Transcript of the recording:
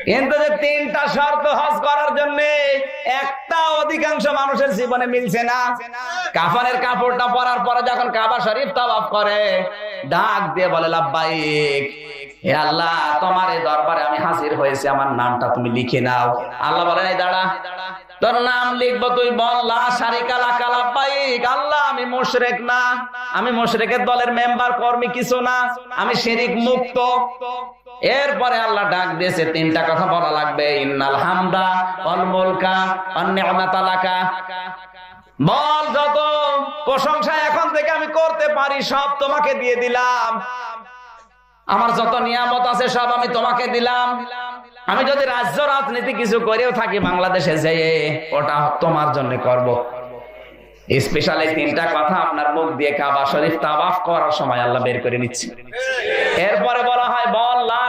কিন্তু যে তিনটা শর্ত হজ করার জন্য একটা অধিকাংশ মানুষের জীবনে মিলছে না। কাফনের কাপড়টা পরার পরে যখন কাবা শরীফ তাওয়াফ করে, ডাক দিয়ে বলে লাব্বাইক, হে আল্লাহ, তোমার এই দরবারে আমি হাজির হয়েছি, আমার নামটা তুমি লিখে নাও। আল্লাহ বলেন, এই দাঁড়া, তোর নাম লিখবো, তুই বল লা শারিকা লাকা লাব্বাইক। আল্লাহ, আমি মুশরিক না, আমি মুশরিকের দলের মেম্বার কর্মী কিছু না, আমি শিরিক মুক্ত। এরপরে আল্লাহ ডাক দিয়েছে, তিনটা কথা বলা লাগবে, ইন্নাল হামদা ওয়াল মুলকা ওয়ান নি'মাতা লাকা। বল, যত প্রশংসা এখন থেকে আমি করতে পারি সব তোমাকে দিয়ে দিলাম, আমার যত নিয়ামত আছে সব আমি তোমাকে দিলাম। আমি যদি রাজ্য রাজনীতি কিছু করেও থাকি বাংলাদেশে যেয়ে, ওটা তোমার জন্য করব। স্পেশালি তিনটা কথা আপনার মুখ দিয়ে কাবা শরীফ তাওয়াফ করার সময় আল্লাহ বের করে নিচ্ছে। এরপরে বলা হয়, বল লা